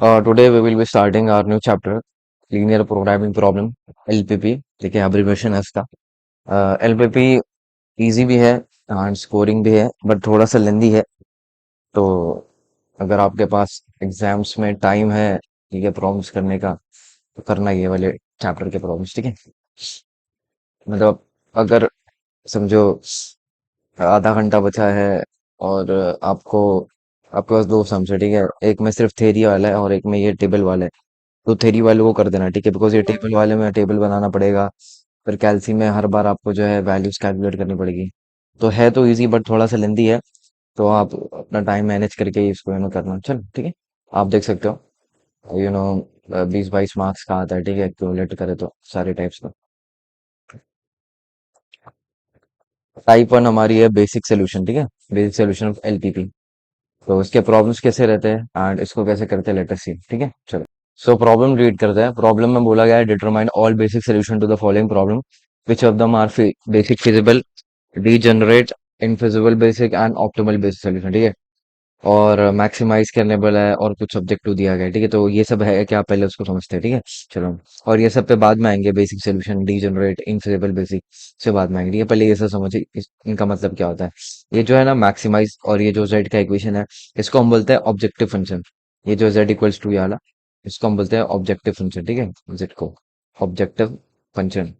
Today we will be starting our new chapter, Linear Programming Problem, LPP. ठीक है, abbreviation है इसका। LPP easy भी है and scoring भी है, but थोड़ा सा लेंदी है। तो अगर आपके पास एग्जाम्स में टाइम है, ठीक है, प्रॉब्लम्स करने का, तो करना ये वाले चैप्टर के प्रॉब्लम्स, ठीक है। मतलब अगर समझो आधा घंटा बचा है और आपको आपके पास दो सम्स है, ठीक है। एक में सिर्फ थ्योरी वाला है और एक में ये टेबल वाला है। तो थ्योरी वाले को कर देना, ठीक है, बिकॉज ये टेबल वाले में टेबल बनाना पड़ेगा। फिर कैल्सी में हर बार आपको जो है वैल्यूज कैलकुलेट करनी पड़ेगी। तो है तो इजी बट थोड़ा सा लेंदी है। तो आप अपना टाइम मैनेज करके ही इसको करना, चल ठीक है। आप देख सकते हो, 20-22 मार्क्स का आता है, ठीक है, कैलकुलेट करे तो सारे टाइप्स का। टाइप वन हमारी है बेसिक सोल्यूशन, ठीक है। Basic solution of LPP. तो इसके प्रॉब्लम्स कैसे रहते हैं एंड इसको कैसे करते हैं, लेट अस सी, ठीक है, चलो। सो प्रॉब्लम रीड करते हैं। प्रॉब्लम में बोला गया है determine all basic solution to the following problem, which of them are basic feasible, degenerate, infeasible basic and optimal basic solution, ठीक है। और मैक्सिमाइज करनेबल है और कुछ ऑब्जेक्टिव दिया गया है, ठीक है। तो ये सब है क्या, पहले उसको समझते हैं, ठीक है, चलो। और ये सब पे बाद में आएंगे, basic solution, degenerate, infeasible basic से बाद में आएंगे, ठीक है। पहले ये सब समझिए इनका मतलब क्या होता है। ये जो है ना मैक्सिमाइज, और ये जो जेड का इक्वेशन है, इसको हम बोलते हैं ऑब्जेक्टिव फंक्शन। ये जो जेड इक्वल्स टू ये वाला, इसको हम बोलते हैं ऑब्जेक्टिव फंक्शन, ठीक है। जेड को ऑब्जेक्टिव फंक्शन,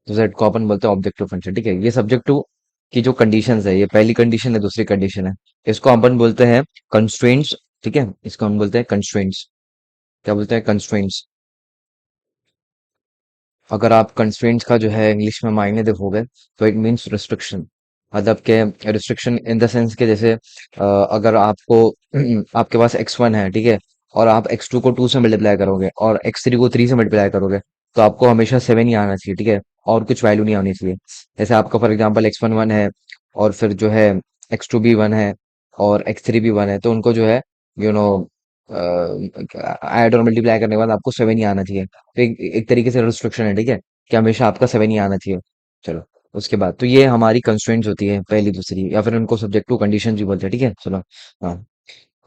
तो जेड को अपन बोलते हैं ऑब्जेक्टिव फंक्शन, ठीक है। ये सब्जेक्ट टू की जो कंडीशंस है, ये पहली कंडीशन है, दूसरी कंडीशन है। इसको अपन बोलते हैं कंस्ट्रेंट्स, ठीक है। इसको हम बोलते हैं कंस्ट्रेंट्स। क्या बोलते हैं, कंस्ट्रेंट्स। अगर आप कंस्ट्रेंट्स का जो है इंग्लिश में मायने देखोगे, तो इट मीन्स रिस्ट्रिक्शन। मतलब के रिस्ट्रिक्शन इन द सेंस के जैसे अगर आपको आपके पास x1 है, ठीक है, और आप x2 को 2 से मल्टीप्लाई करोगे और x3 को 3 से मल्टीप्लाई करोगे, तो आपको हमेशा 7 ही आना चाहिए, ठीक है, और कुछ वैल्यू नहीं आनी चाहिए। जैसे आपका फॉर एग्जांपल x1 1 है, और फिर जो है x2 भी 1 है, और x3 भी 1 है, तो उनको जो है यू नो ऐड और मल्टीप्लाई करने के बाद आपको 7 ही आना चाहिए। तो एक तरीके से रिस्ट्रिक्शन है, ठीक है, कि हमेशा आपका 7 ही आना चाहिए। चलो, उसके बाद तो ये हमारी कंस्ट्रेंट्स होती है, पहली दूसरी, या फिर उनको सब्जेक्ट टू कंडीशन भी बोलते हैं, ठीक है, चलो। हाँ,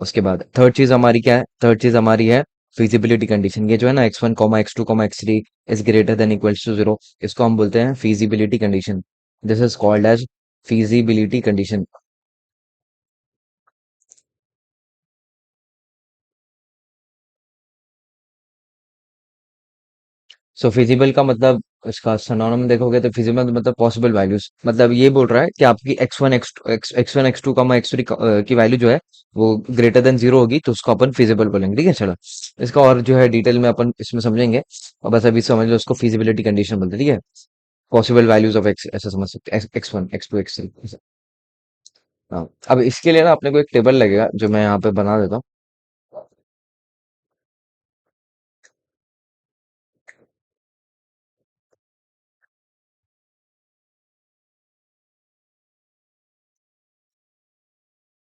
उसके बाद थर्ड चीज हमारी क्या है, थर्ड चीज हमारी है फिजिबिलिटी कंडीशन। ये जो है ना x1, x2, x3 is greater than equals to 0, इसको हम बोलते हैं feasibility condition. This is called as feasibility condition. So feasible का मतलब, इसका सिनोनिम देखोगे तो फिजिबल मतलब पॉसिबल वैल्यूज। मतलब ये बोल रहा है कि आपकी x1 x2 x3 की वैल्यू जो है वो ग्रेटर देन 0 होगी, तो उसको अपन फिजिबल बोलेंगे, ठीक है, चलो। इसका और जो है डिटेल में अपन इसमें समझेंगे, और बस अभी समझ लो, उसको फिजिबिलिटी कंडीशन बोलते हैं, ठीक है। पॉसिबल वैल्यूज ऑफ एक्स ऐसा समझ सकते हैं, x1 x2 x3। हाँ, अब इसके लिए ना अपने को एक टेबल लगेगा, जो मैं यहाँ पे बना देता हूँ।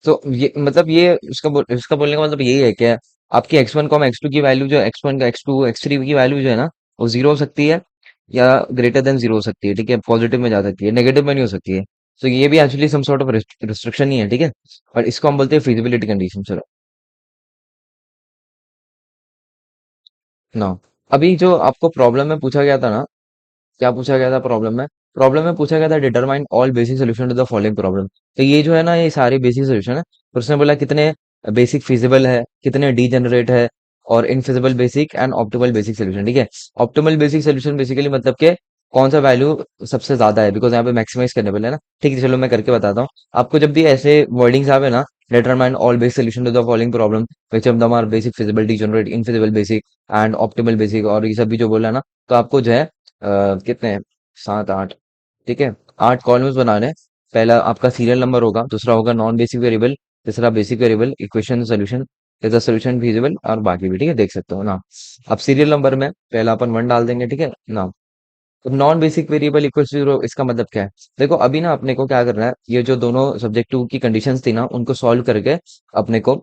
तो ये मतलब ये इसका बोलने का मतलब यही है कि आपकी x1 x2 की वैल्यू, जो x1 x2 x3 की वैल्यू जो है ना, वो 0 हो सकती है, या ग्रेटर देन 0 हो सकती है, ठीक है, पॉजिटिव में जा सकती है, नेगेटिव में नहीं हो सकती है। तो ये भी actually some sort of restriction ही है, ठीक है। और इसको हम बोलते हैं फिजिबिलिटी कंडीशन, चलो ना। अभी जो आपको प्रॉब्लम में पूछा गया था ना, क्या पूछा गया था प्रॉब्लम में? प्रॉब्लम में पूछा गया था determine all basic solution to the following problem. तो ये जो है ना, ये सारे बेसिक सोल्यूशन है। तो उसने बोला कितने बेसिक फिजिबल है, कितने डीजेनरेट है, और infeasible basic and optimal basic solution, ठीक है। ऑप्टिमल बेसिक सोल्यूशन बेसिकली मतलब के कौन सा वैल्यू सबसे ज्यादा है, बिकॉज यहाँ पे मैक्सिमाइज करने वाले है ना, ठीक है, चलो मैं करके बताता हूँ। आपको जब भी ऐसे वर्डिंग्स आवे ना, determine all basic solution to the following problem, which of them are basic feasible, degenerate, infeasible basic and optimal basic, और ये सब भी जो बोला ना, तो आपको जो है कितने, 7 8, ठीक है, 8 कॉलम्स बनाने हैं। पहला आपका सीरियल नंबर होगा, दूसरा होगा नॉन बेसिक वेरिएबल, तीसरा बेसिक वेरिएबल, इक्वेशन सोल्यूशन, तीसरा सोल्यूशन फिजिबल, और बाकी भी, ठीक है, देख सकते हो ना। अब सीरियल नंबर में पहला अपन 1 डाल देंगे, ठीक है ना। तो non basic variable equal to 0, इसका मतलब क्या है? देखो अभी ना अपने को क्या करना है, ये जो दोनों सब्जेक्ट टू की कंडीशंस थी ना, उनको सॉल्व करके अपने को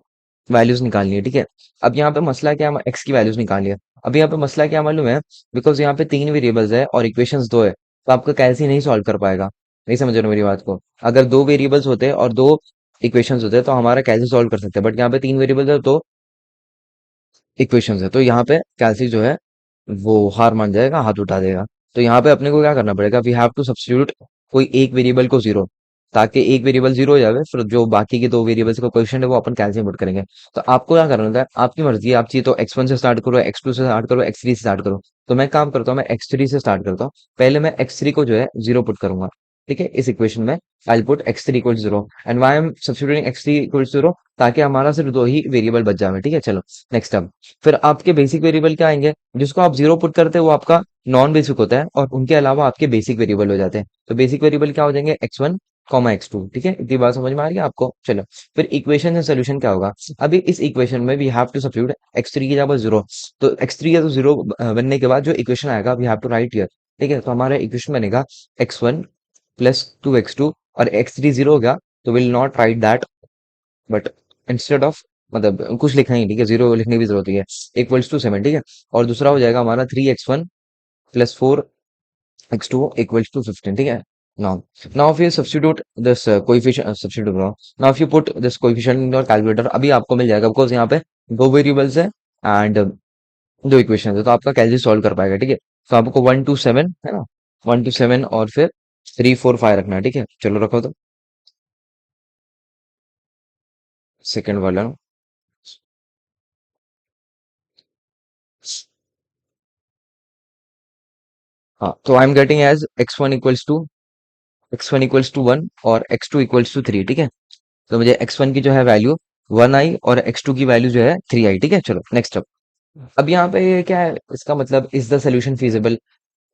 वैल्यूज निकालनी है, ठीक है। अब यहाँ पे मसला क्या है, एक्स की वैल्यूज निकालनी है। अब यहाँ पे मसला क्या मालूम है, बिकॉज यहाँ पे 3 वेरिएबल्स है और इक्वेशंस 2 है, तो आपका कैसे नहीं सॉल्व कर पाएगा। नहीं समझ रहे हो मेरी बात को? अगर 2 वेरिएबल्स होते और 2 इक्वेशंस होते तो हमारा कैसे सॉल्व कर सकते हैं, बट यहाँ पे 3 वेरिएबल्स है, तो इक्वेशंस है, तो यहाँ पे कैल्सी जो है वो हार मान जाएगा, हाथ उठा देगा। तो यहाँ पे अपने को क्या करना पड़ेगा, वी हैव टू सब्स्टिट्यूट कोई एक वेरिएबल को जीरो, ताकि एक वेरिएबल जीरो हो जाए, फिर जो बाकी के दो वेरिएबल्स का कोएफिशिएंट है वो अपन कैलकुलेट पुट करेंगे। तो आपको क्या करना होता है, आपकी मर्जी है, आप चाहिए तो x1 से स्टार्ट करो, x2 से स्टार्ट करो, x3 से स्टार्ट करो। तो मैं काम करता हूँ, मैं x3 से स्टार्ट करता हूँ। पहले मैं x3 को जो है जीरो पुट करूंगा, ठीक है, इस इक्वेशन में I put x3 equal zero, and why am substituting x3 equal zero, ताकि हमारा सिर्फ दो ही वेरिएबल बच जाए, ठीक है। चलो नेक्स्ट अब, फिर आपके बेसिक वेरिएबल क्या आएंगे, जिसको आप जीरो पुट करते हैं वो आपका नॉन बेसिक होता है, और उनके अलावा आपके बेसिक वेरिएबल हो जाते हैं। तो बेसिक वेरिएबल क्या हो जाएंगे, x1 कॉमा x2, ठीक है, इतनी बात समझ में आ रही है आपको। चलो, फिर इक्वेशन से सोल्यूशन क्या होगा, अभी इस इक्वेशन में we have to substitute x3 की जगह जीरो। तो x3 का तो जीरो बनने के बाद जो इक्वेशन आएगा we have to write here, ठीक है। तो हमारा इक्वेशन बनेगा x1 प्लस 2x2, और x3 जीरो हो गया, तो will not right that, but instead of, मतलब कुछ लिखना ही, ठीक है, जीरो लिखने की जरूरत नहीं है, इक्वल्स टू 7, ठीक है। और दूसरा हो जाएगा हमारा 3x1 plus 4x2 equals to 15, ठीक है। now now if you substitute this coefficient, substitute bro, now if you put this coefficient in your calculator, अभी आपको मिल जाएगा, बिकॉज यहाँ पे दो वेरिएबल्स है एंड दो इक्वेशन है, तो आपका कैलकुलस सॉल्व कर पाएगा, ठीक है। तो आपको 1 to 7 है ना, 1 to 7 और फिर 3 4 5 रखना है, ठीक है। चलो रखो तो, सेकंड वाला ना। हाँ, तो I am getting as x1 equals to 1 और x2 इक्वल्स टू 3, ठीक है। तो मुझे x1 की जो है वैल्यू 1 आई, और x2 की वैल्यू जो है 3 आई, ठीक है। चलो नेक्स्ट। अब यहाँ पे ये क्या है, इसका मतलब is the solution feasible,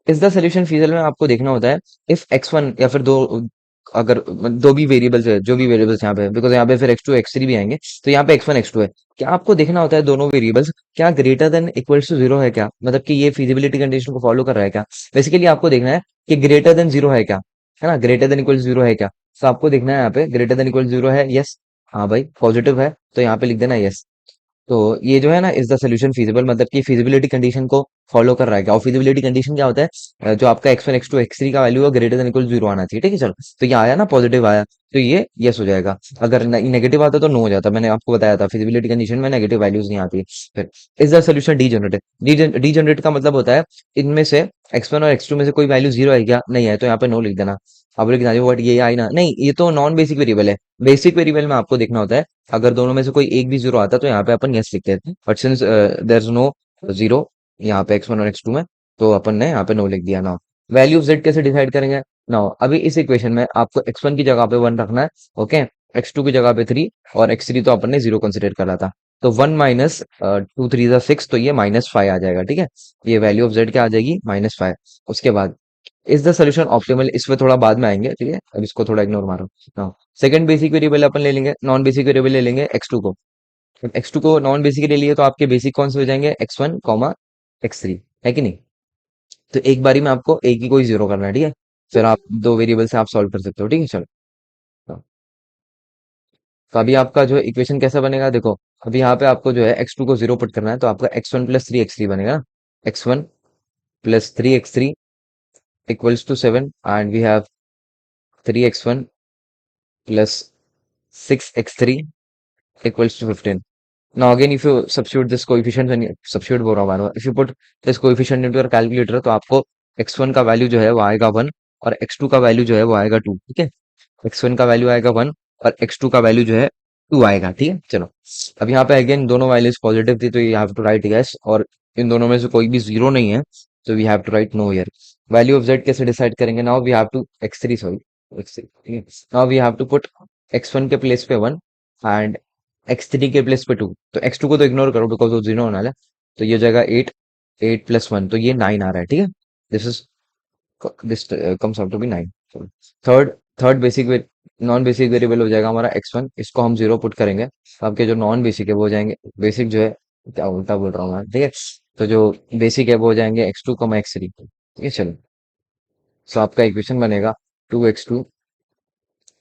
is the solution feasible में आपको देखना होता है इफ x1 या फिर दो, अगर दो भी वेरिएबल्स है, जो भी वेरिएबल्स यहाँ पे, बिकॉज यहाँ पे फिर x2 x3 भी आएंगे, तो यहाँ पे x1 x2 है, क्या आपको देखना होता है दोनों वेरिएबल्स क्या greater than equals to zero है क्या, मतलब कि ये फिजिबिलिटी कंडीशन को फॉलो कर रहा है क्या। बेसिकली आपको देखना है कि ग्रेटर देन जीरो है क्या, है ना, ग्रेटर देन इक्वल जीरो है क्या। तो आपको देखना है यहाँ पे ग्रेटर देन इक्वल जीरो है, यस, हाँ भाई पॉजिटिव है, तो यहाँ पे लिख देना यस। तो ये जो है ना, इज द सोल्यूशन फीजिबल, मतलब कि फिजिबिलिटी कंडीशन को फॉलो कर रहा है क्या। और फिजिबिलिटी कंडीशन क्या होता है, जो आपका x1 x2 x3 का वैल्यू है ग्रेटर देन इक्वल जीरो आना चाहिए, ठीक है। चलो, तो ये आया ना, पॉजिटिव आया, तो ये यस हो जाएगा। अगर नेगेटिव आता तो नो हो जाता, मैंने आपको बताया था फिजिबिलिटी कंडीशन में नेगेटिव वैल्यूज नहीं आती। फिर is the solution degenerate, degenerate का मतलब होता है इनमें से x1 और x2 में से कोई वैल्यू जीरो है क्या, नहीं है, तो यहाँ पे नो लिख देना। अब लिख देना बट ये आई ना, नहीं, ये तो नॉन बेसिक वेरिएबल है। बेसिक वेरिएबल में आपको देखना होता है अगर दोनों में से कोई एक भी जीरो आता है तो यहाँ पे अपन यस लिखते हैं, but since there is no zero यहाँ पे x1 और x2 में, तो अपन ने यहाँ पे नो लिख दिया ना। वैल्यू ऑफ z कैसे डिसाइड करेंगे ना, अभी इस इक्वेशन में आपको x1 की जगह पे 1 रखना है, ओके, x2 की जगह पे 3, और x3 तो अपन ने जीरो कंसिडर करा था। तो 1 - 2 3 = 6, तो ये -5 आ जाएगा, ठीक है। ये वैल्यू ऑफ z क्या आ जाएगी, -5। उसके बाद इज द सोल्यूशन ऑप्टिमल, इसमें थोड़ा बाद में आएंगे, ठीक है, अब इसको थोड़ा इग्नोर मारो ना। सेकंड बेसिक वेरिएबल अपन ले लेंगे, नॉन बेसिक वेरिएबल ले लेंगे x2 को। x2 को नॉन बेसिक ले लिए तो आपके बेसिक कौन से हो जाएंगे, x1 कॉमा x3, है कि नहीं। तो एक बारी में आपको एक ही कोई जीरो करना है, ठीक है, फिर आप दो वेरिएबल से आप सॉल्व कर सकते हो, ठीक है। चलो, हाँ। तो अभी आपका जो इक्वेशन कैसा बनेगा देखो, अभी यहाँ पे आपको जो है x2 को जीरो पुट करना है, तो आपका x1 प्लस 3x3 बनेगा ना, x1 plus 3x3 equals to 7, and we have 3x1 plus 6x3 equals to 15. Now again, if you substitute this coefficient and substitute बोल रहा हूँ बार-बार, if you put this coefficient into your calculator, तो आपको x1 का value जो है वो आएगा 1, और x2 का वैल्यू जो है वो आएगा 2, ठीक है। x1 का वैल्यू आएगा 1, और x2 का वैल्यू जो है 2 आएगा, ठीक है। चलो, अब यहाँ पे अगेन दोनों वैल्यूज पॉजिटिव थी, तो you have to write yes, और इन दोनों में से कोई भी जीरो नहीं है, तो we have to write no here. Value of z कैसे डिसाइड करेंगे, now we have to x3, sorry x3, ठीक है। Now we have to put x1 के प्लेस पे 1 एंड x3 के प्लेस पे 2। तो x2 को तो इग्नोर करो बिकॉज वो जीरो होने वाला है, तो ये हो जाएगा 8, 8 + 1, तो ये 9 आ रहा है, ठीक है। This is, this comes out to be 9। Third third basic, non basic variable हो जाएगा हमारा x1, इसको हम जीरो पुट करेंगे, तो आपके जो नॉन बेसिक है वो हो जाएंगे, बेसिक जो है, क्या उल्टा बोल रहा हूँ मैं, ठीक है। तो जो बेसिक है वो हो जाएंगे x2 x3, ठीक है। चलो, सो आपका इक्वेशन बनेगा 2x2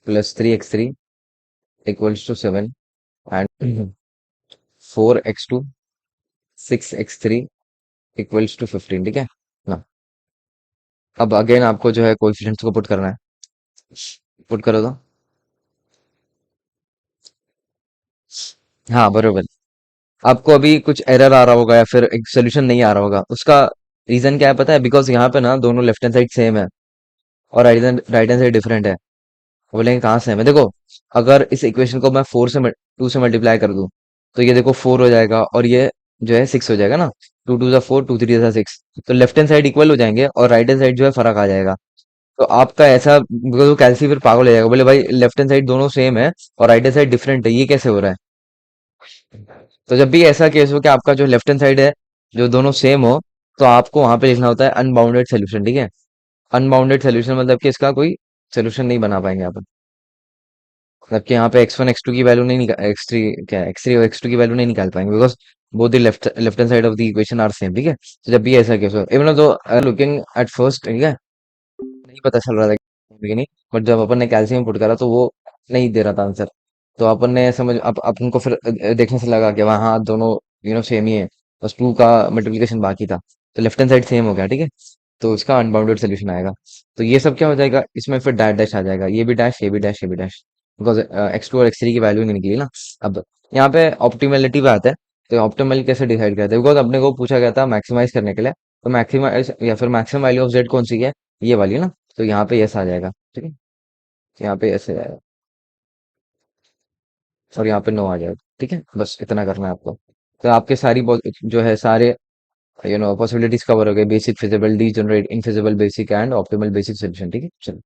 plus 3x3 equals to 7, and 4x2 6x3 equals to 15, ठीक है ना। अब अगेन आपको जो है कोएफिशिएंट्स को पुट करना है, पुट करो तो, हाँ बरोबर, आपको अभी कुछ एरर आ रहा होगा या फिर एक सोल्यूशन नहीं आ रहा होगा, उसका रीजन क्या है पता है? बिकॉज यहाँ पे ना दोनों लेफ्ट हैंड साइड सेम है और राइट हैंड साइड डिफरेंट है। बोलेंगे कहाँ सेम है? देखो, अगर इस इक्वेशन को मैं 2 से मल्टीप्लाई कर दूं, तो ये देखो 4 हो जाएगा और ये जो है 6 हो जाएगा ना। 2 2 ज़ा 4, 2 3 ज़ा 6। तो लेफ्ट हैंड साइड इक्वल हो जाएंगे और राइट हैंड साइड जो है फर्क आ जाएगा। तो आपका ऐसा, बिकॉज वो कैलसी फिर पागल हो जाएगा, बोले भाई लेफ्ट हैंड साइड दोनों सेम है और राइट हैंड साइड डिफरेंट है, ये कैसे हो रहा है? तो जब भी ऐसा केस हो कि आपका जो लेफ्ट हैंड साइड है जो दोनों सेम हो, तो आपको वहां पे लिखना होता है अनबाउंडेड सोल्यूशन, ठीक है? अनबाउंडेड सोल्यूशन मतलब कि इसका कोई सोल्यूशन नहीं बना पाएंगे आप। मतलब कि यहाँ पे x1 x2 की वैल्यू नहीं निकाल, x3 क्या, x3 और x2 की वैल्यू नहीं निकाल पाएंगे, because both the left hand side of the equation are same, ठीक है? तो जब भी ऐसा केस हो, even though looking at first, ठीक है, नहीं पता चल रहा था कि नहीं, बट जब अपन ने कैल्शियम पुट करा तो वो नहीं दे रहा था आंसर। तो अपन ने समझ अब अपन को फिर देखने से लगा कि वहाँ दोनों सेम ही है, बस 2 का मल्टीप्लिकेशन बाकी था। तो लेफ्ट हैंड साइड सेम हो गया, ठीक है? तो इसका अनबाउंडेड सोल्यूशन आएगा। तो ये सब क्या हो जाएगा इसमें, फिर डैश डैश आ जाएगा, ये भी डैश, ये भी डैश, ये भी डैश, बिकॉज x2 और x3 की वैल्यू नहीं निकली ना। अब यहाँ पे ऑप्टिमलिटी पे आता है। तो ऑप्टिमल कैसे डिसाइड करते हैं? बिकॉज अपने को पूछा गया था मैक्सिमाइज करने के लिए। तो मैक्सिमाइज या फिर मैक्सिमम वैल्यू ऑफ जेड कौन सी है? ये वाली ना। तो यहाँ पे यस आ जाएगा, ठीक है? यहाँ पे यस आ जाएगा और यहाँ पे नो आ जाएगा, ठीक है? बस इतना करना है आपको। तो आपके सारी जो है सारे पॉसिबिलिटीज कवर हो गए, basic, feasible, degenerate, infeasible, basic and optimal basic solution, ठीक है? चलो,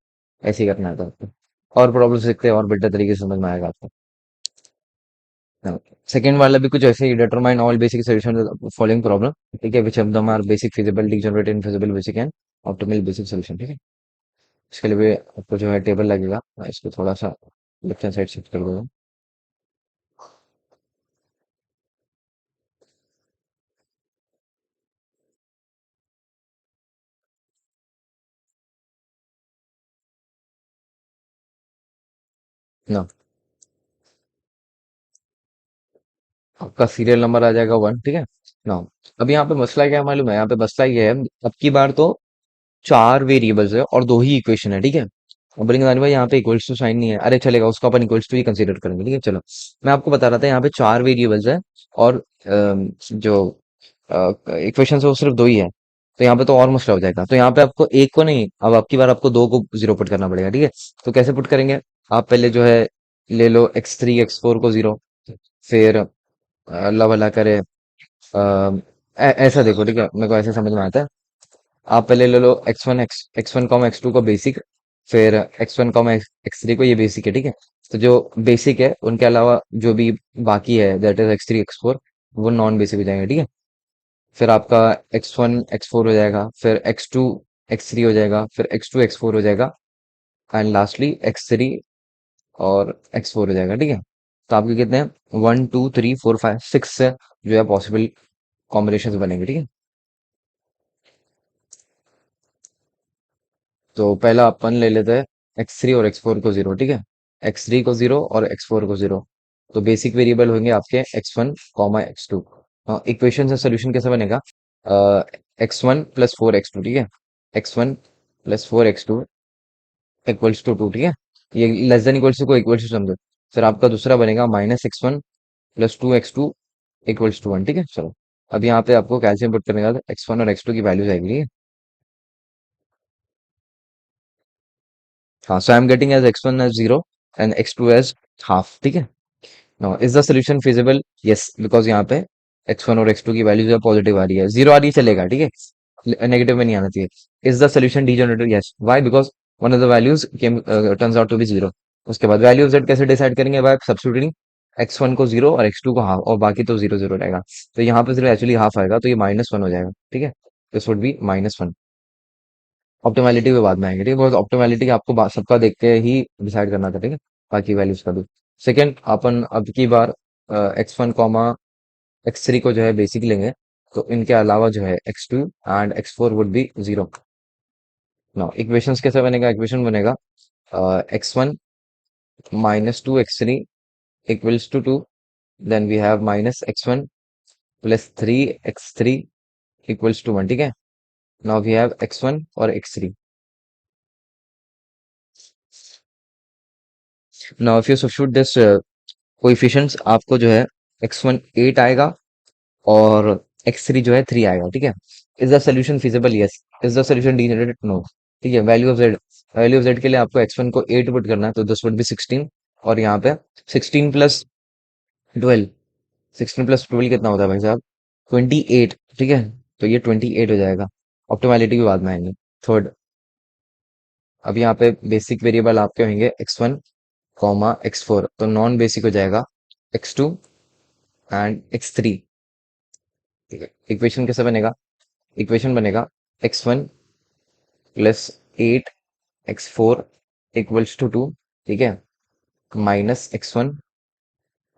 ऐसे ही करना है तो आपको। और प्रॉब्लम सीखते हैं और बेटर तरीके से समझ में आएगा आपको। सेकेंड वाला भी कुछ ऐसे ही, determine all basic solution following problem, ठीक है, which of them are basic, feasible, degenerate, infeasible, basic and optimal basic solution, ठीक है? इसके लिए भी आपको जो है टेबल लगेगा, मैं इसको थोड़ा सा लेफ्ट हैंड साइड शिफ्ट कर दूंगा ना। आपका सीरियल नंबर आ जाएगा 1, ठीक है ना? अब यहाँ पे मसला क्या है मालूम है? यहाँ पे मसला ये है, अब की बार तो 4 वेरिएबल्स है और 2 ही इक्वेशन है, ठीक है? अब बोलेंगे नानी भाई यहाँ पे इक्वल्स टू साइन नहीं है, अरे चलेगा, उसको अपन इक्वल्स टू ही कंसीडर करेंगे, ठीक है? चलो, मैं आपको बता रहा था यहाँ पे 4 वेरिएबल्स है और जो इक्वेशन है वो सिर्फ 2 ही है। तो यहाँ पे तो और मुश्किल हो जाएगा। तो यहाँ पे आपको एक को नहीं, अब आपकी बार आपको 2 को 0 पुट करना पड़ेगा, ठीक है? तो कैसे पुट करेंगे? आप पहले जो है ले लो x3 x4 को 0, फिर अल्लाह भला करे, ऐसा देखो, ठीक है, मेरे को ऐसे समझ में आता है। आप पहले ले लो x one comma x two को बेसिक, फिर x1 कॉमा x3 को, ये बेसिक है, ठीक है? तो जो बेसिक है उनके अलावा जो भी बाकी है, दैट इज x3 x4, वो नॉन बेसिक हो जाएंगे, ठीक है? फिर आपका x1 x4 हो जाएगा, फिर x2 x3 हो जाएगा, फिर x2 x4 हो जाएगा, एंड लास्टली x3 और x4 हो जाएगा, ठीक है? तो आपके कितने हैं? 1 2 3 4 5 6 से जो है पॉसिबल कॉम्बिनेशन बनेंगे, ठीक है? तो पहला अपन ले लेते हैं x3 और x4 को 0, ठीक है? x3 को 0 और x4 को 0। तो बेसिक वेरिएबल होंगे आपके x1 कॉमा x2। इक्वेशन से सोल्यूशन कैसे बनेगा? x1 प्लस 4 x2, ठीक है? x1 plus 4 x2 equals to 2, ठीक है? ये लेस देन इक्वल्स टू को इक्वल्स टू समझो। फिर आपका दूसरा बनेगा -x1 plus 2 x2 equals to 1, ठीक है? चलो, अब यहाँ पे आपको कैल्शियम पुट करने का x1 और x2 की वैल्यूज आएगी, ठीक है? हाँ, so I am getting as x1 as 0 and x2 as half, ठीक है? Now is the solution feasible? Yes, because यहाँ पे x1 और x2 की वैल्यूज है पॉजिटिव आ रही है, 0 आ रही है चलेगा, ठीक है, नेगेटिव में नहीं आना चाहिए। Is the solution degenerated? Yes, why? Because one of the values came turns out to be 0। उसके बाद वैल्यू ऑफ z कैसे डिसाइड करेंगे? बाय सब्स्टिट्यूटिंग x1 को 0 और x2 को हाफ, और बाकी तो 0 0 रहेगा। तो यहाँ पे सिर्फ एक्चुअली हाफ आएगा, तो ये -1 हो जाएगा, ठीक है? This would be -1। ऑप्टिमैलिटी पे बाद में आएंगे, ठीक है? बिकॉज ऑप्टिमैलिटी आपको सबका देख के ही डिसाइड करना था, ठीक है? बाकी वैल्यूज का भी। सेकेंड, अपन अब की बार x1 कॉमा x3 को जो है बेसिक लेंगे। तो इनके अलावा जो है x2 and x4 would be 0। Now equations कैसे बनेगा? इक्वेशन बनेगा x1 -2 x3 equals to 2, then we have -x1 plus 3 x3 equals to 1, ठीक है? नाउ वी हैव x1 और x3। Now if you substitute this coefficients, आपको जो है x1 8 आएगा, और x3 जो है 3 आएगा, ठीक है। Is the solution feasible? Yes. Is the solution degenerate? No. ठीक है, वैल्यू ऑफ z के लिए आपको x1 को 8 पुट करना है, तो दिस वुड बी 16। और यहाँ पे 16 प्लस 12, 16 प्लस 12 कितना होता है भाई साहब? 28, ठीक है। तो ये 28 हो जाएगा। ऑप्टिमैलिटी भी बाद में आएंगे। थर्ड, अब यहाँ पे बेसिक वेरिएबल आपके होंगे x1 कॉमा x4, तो नॉन बेसिक हो जाएगा x2 एंड x3। ठीक है, इक्वेशन कैसे बनेगा? इक्वेशन बनेगा x1 plus 8 x4 equals to 2, ठीक है, minus x1,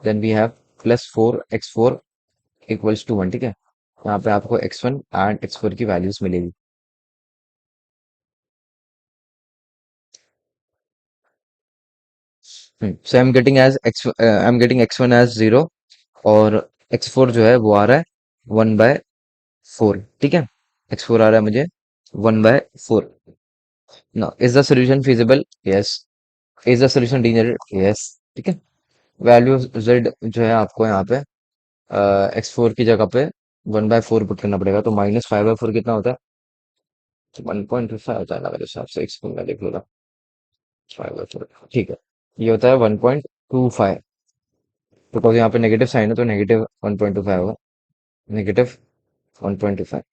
then we have plus 4 x4 equals to 1, ठीक है। यहाँ पे आपको x1 एंड x4 की वैल्यूज मिलेगी। So I am getting x1 as 0, और x4 जो है वो आ रहा है 1/4, ठीक है। x4 आ रहा है मुझे 1/4। ना, is the solution feasible? Yes. Is the solution degenerate? Yes, ठीक है। वैल्यू z जो है आपको यहाँ पे x4 की जगह पे 1/4 पुट करना पड़ेगा, तो -5/4 कितना होता है? 1.25 होता है ना मेरे हिसाब से, एक सेकंड में देख लो। 5/4, ठीक है। ये होता है 1.25, बिकॉज यहाँ पे नेगेटिव साइन है, तो -1.25 होगा। -1.25।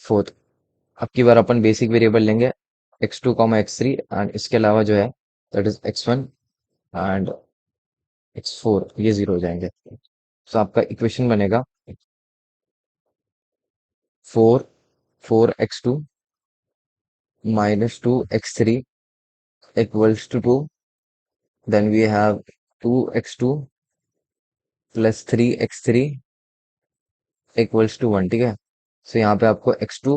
फोर्थ, अब की बार अपन बेसिक वेरिएबल लेंगे x2 कॉमा x3, एंड इसके अलावा जो है that is x1 and x4, ये 0 हो जाएंगे। तो आपका इक्वेशन बनेगा 4 -2 x3 =2, then we have 2 x2 plus 3 x3 =1, ठीक है। सो यहाँ पे आपको x2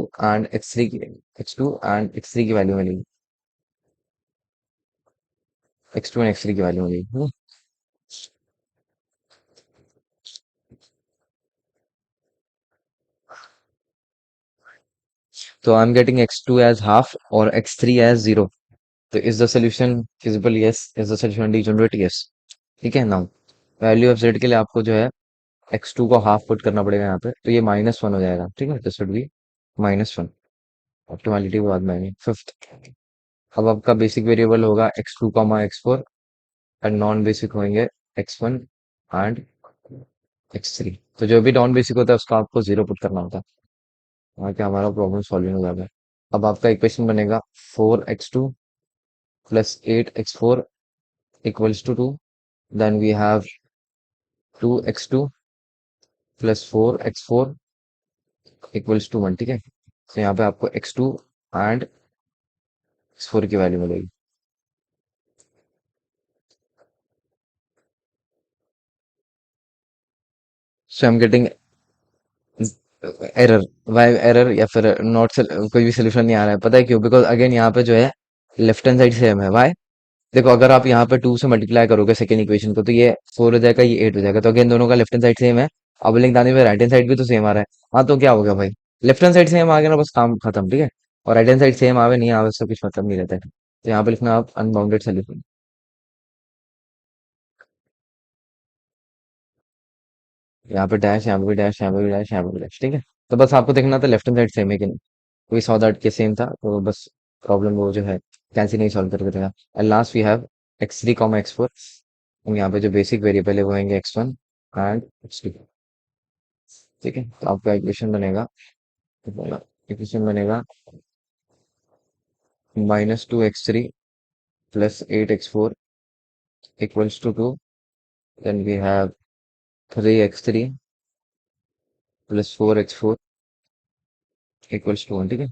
की वैल्यू मिलेगी, x2 एंड x3 की वैल्यू मिलेगी। तो I am getting x2 as half और x3 एज 0। तो is the solution feasible? Yes. Is the solution degenerate? Yes, ठीक है। नाउ वैल्यू ऑफ z के लिए आपको जो है x2 को हाफ पुट करना पड़ेगा यहाँ पे, तो ये -1 हो जाएगा, ठीक है। This would be -1। ऑप्टिमैलिटी के बाद में आएंगे। फिफ्थ, अब आपका बेसिक वेरिएबल होगा x2 comma x4, and non basic होंगे x1 एंड x3। तो जो भी नॉन बेसिक होता है उसका आपको 0 पुट करना होता है, वहाँ क्या हमारा प्रॉब्लम सॉल्विंग हो जाता है। अब आपका इक्वेशन बनेगा 4 x2 plus 8 x4 =2, then we have 2 x2 plus 4 x4 =1, ठीक है। तो यहाँ पे आपको x2 एंड x4 की वैल्यू मिलेगी। So I am getting error. Why error? या फिर नॉट, कोई भी सोल्यूशन नहीं आ रहा है, पता है क्यों? बिकॉज अगेन यहाँ पे जो है लेफ्ट हैंड साइड सेम है। वाई? देखो, अगर आप यहाँ पे 2 से मल्टीप्लाई करोगे सेकंड इक्वेशन को, तो ये 4 हो जाएगा, ये 8 हो जाएगा, तो अगेन दोनों का लेफ्ट हैंड साइड सेम है। अब लिंक दाने में राइट हैंड साइड भी तो सेम आ रहा है। हाँ, तो क्या हो गया भाई? लेफ्ट हैंड साइड सेम आ गया ना, बस काम खत्म, ठीक है। और राइट हैंड साइड सेम आवे नहीं आवे उससे कुछ मतलब नहीं रहता है। तो यहाँ पे लिखना आप अनबाउंडेड सोल्यूशन। यहाँ पे डैश, यहाँ पे भी डैश, यहाँ पे भी डैश, यहाँ पे भी डैश, ठीक है। तो बस आपको देखना था लेफ्ट हैंड साइड सेम है कि नहीं। वी सॉ दैट के सेम था, तो बस प्रॉब्लम वो जो है कैंसिल नहीं सॉल्व करके देगा। And last we have x3 comma x4। यहाँ पे जो बेसिक वेरिएबल है वो होंगे x1 एंड x2, ठीक है। तो आपका इक्वेशन बनेगा -2 x3 plus 8 x4 =2, then we have 3 x3 plus 4 x4 =1, ठीक है।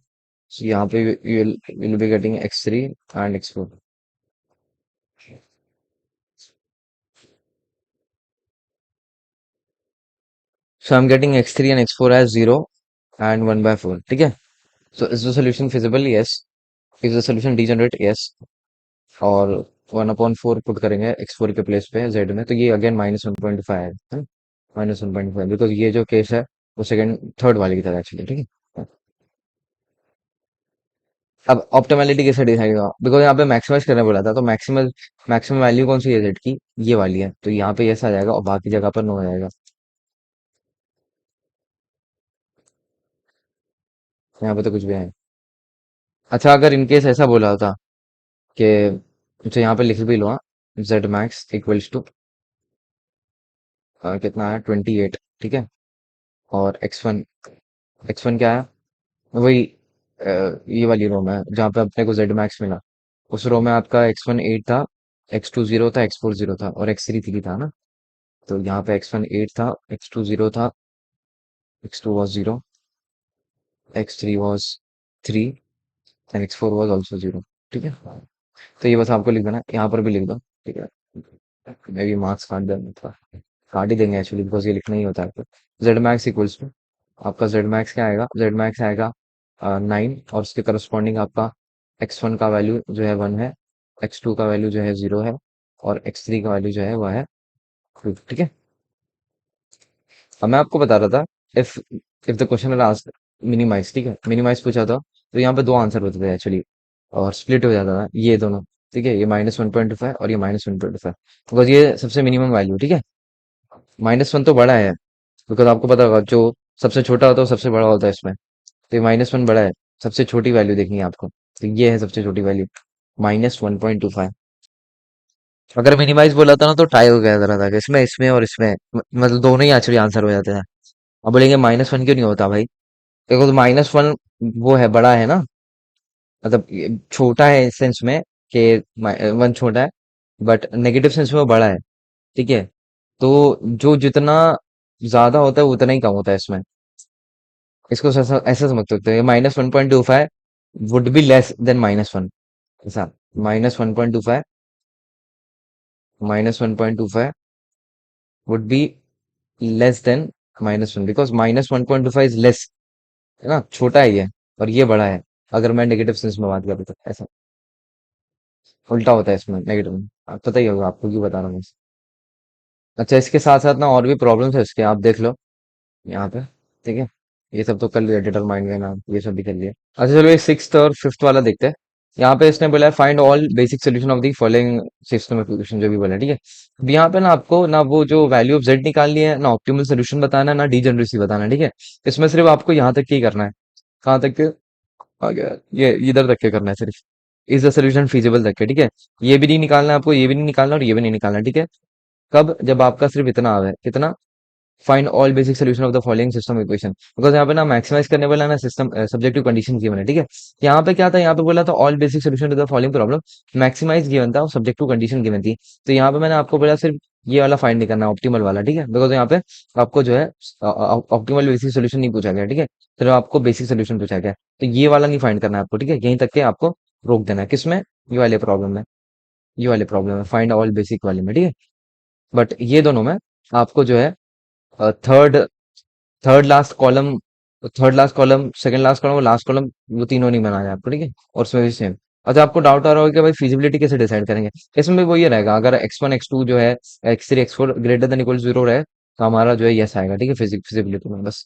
So यहाँ पे will be getting x3 and x4। So I am getting x3 and x4 as 0 and 1/4, ठीक है। So is the solution feasible? Yes. Is the solution degenerate? Yes. और 1/4 put करेंगे x4 के place पे z में, तो ये अगेन -1.5 है। -1.5, बिकॉज ये जो केस है वो सेकंड थर्ड वाले की तरह एक्चुअली, ठीक है। अब ऑप्टिमैलिटी कैसे डिसाइड होगा? बिकॉज यहाँ पे मैक्सिमाइज करने बोला था, तो मैक्सिमम मैक्सिमम वैल्यू कौन सी है z की? ये वाली है, तो यहाँ पे यस आ जाएगा और बाकी जगह पर नो आ जाएगा। यहाँ पे तो कुछ भी है। अच्छा, अगर इनकेस ऐसा बोला होता कि अच्छा यहाँ पे लिख भी लो, हाँ, जेड मैक्स इक्वल्स टू कितना है 28, ठीक है। और एक्स वन क्या है, वही ये वाली रो में जहाँ पे अपने को जेड मैक्स मिला, उस रो में आपका एक्स वन 8 था, एक्स टू 0 था, एक्स फोर 0 था और एक्स थ्री 3 था ना। तो यहाँ पे एक्स वन 8 था, एक्स टू 0 था, x two was 0, x three was 3 and x four was also 0, ठीक है। तो ये बस आपको लिख देना, यहाँ पर भी लिख दो, ठीक है। मे भी मार्क्स काट देना था, काट ही देंगे एक्चुअली, बिकॉज ये लिखना ही होता है। जेड मैक्स इक्वल्स टू आपका जेड मैक्स क्या आएगा, जेड मैक्स आएगा 9, और उसके करस्पॉन्डिंग आपका एक्स वन का वैल्यू जो है 1 है, एक्स टू का वैल्यू जो है 0 है, और एक्स थ्री का वैल्यू जो है वह है 2, ठीक है। अब मैं आपको बता रहा था, if if the question are asked minimize, ठीक है, मिनिमाइज पूछा था तो यहाँ पे दो आंसर होते थे एक्चुअली, और स्प्लिट हो जाता था ये दोनों, ठीक है। ये -1.25 और ये -1.25, बिकॉज ये सबसे मिनिमम वैल्यू, ठीक है। -1 तो बड़ा है, बिकॉज आपको पता होगा जो सबसे छोटा होता है वो सबसे बड़ा होता है इसमें। तो ये -1 बड़ा है, सबसे छोटी वैल्यू देखनी है आपको, तो ये है सबसे छोटी वैल्यू -1.25। अगर मिनिमाइज बोला था ना तो टाई हो गया जरा था, इसमें इसमें और इसमें मतलब दोनों ही एक्चुअली आंसर हो जाते हैं। अब बोलेंगे -1 क्यों नहीं होता भाई, देखो तो -1 वो है बड़ा है ना, मतलब ये छोटा है इस सेंस में कि 1 छोटा है, बट नेगेटिव सेंस में वो बड़ा है, ठीक है। तो जो जितना ज्यादा होता है वो उतना ही कम होता है इसमें, इसको ऐसा ऐसा समझ सकते हो, -1.25 वुड बी लेस देन -1, ऐसा। -1.25 -1.25 would be less than -1, because -1.25 is less, है ना, छोटा है ये, और ये बड़ा है। अगर मैं नेगेटिव सेंस में बात करूँ तो ऐसा उल्टा होता है इसमें, नेगेटिव में। पता ही होगा आपको, क्यों बता रहा हूँ। अच्छा, इसके साथ साथ ना और भी प्रॉब्लम्स है इसके, आप देख लो यहाँ पे, ठीक है। ये सब तो कर लिया, डिटरमाइन ना, ये सब भी कर लिया। अच्छा चलो, ये सिक्स्थ और फिफ्थ वाला देखते हैं। यहाँ पे इसने बोला है find all basic solution of the following system equation, जो भी बोला है, ठीक है। अब यहाँ पे ना आपको ना वो जो वैल्यू ऑफ जेड निकालनी है, ना ऑप्टिमल सोल्यूशन बताना है, ना डीजेनरेसी बताना है, ठीक है। इसमें सिर्फ आपको यहाँ तक ही करना है, कहाँ तक के, आ गया ये इधर तक के करना है सिर्फ, इज द सोल्यूशन फिजिबल तक के, ठीक है। ये भी नहीं निकालना है आपको, ये भी नहीं निकालना और ये भी नहीं निकालना, ठीक है। कब, जब आपका सिर्फ इतना आवे, कितना, find all basic solution of the following system equation, because यहाँ पे ना मैक्सिमाइज करने वाला ना सिस्टम सब्जेक्टिव कंडीशन गिवन है, ठीक है। यहाँ पे क्या था, यहाँ पे बोला था all basic solution to the following problem, maximize given था और सब्जेक्टिव कंडीशन गिवन थी। तो यहाँ पे मैंने आपको बोला सिर्फ ये वाला फाइंड नहीं करना, ऑप्टिमल वाला, ठीक है, बिकॉज यहाँ पे आपको जो है ऑप्टिमल बेसिक सोल्यूशन नहीं पूछा गया, ठीक है। सिर्फ आपको बेसिक सोल्यूशन पूछा गया है। तो ये वाला नहीं फाइंड करना है आपको, ठीक है, यहीं तक के आपको रोक देना है, किसमें, ये वाले प्रॉब्लम में, ये वाले प्रॉब्लम में फाइंड ऑल बेसिक वाले में, ठीक है। बट ये दोनों में आपको जो है third third last column third last column, second last column और लास्ट कॉलम, वो तीनों नहीं बनाना है आपको, ठीक है। और उसमें भी सेम। अच्छा, आपको डाउट आ रहा होगा कि भाई फिजिबिलिटी कैसे डिसाइड करेंगे। इसमें भी वो ये रहेगा, अगर x1 x2 जो है, x3 x4 greater than equal 0 रहे, तो हमारा जो है यस आएगा, ठीक है, फिजिबिलिटी में बस।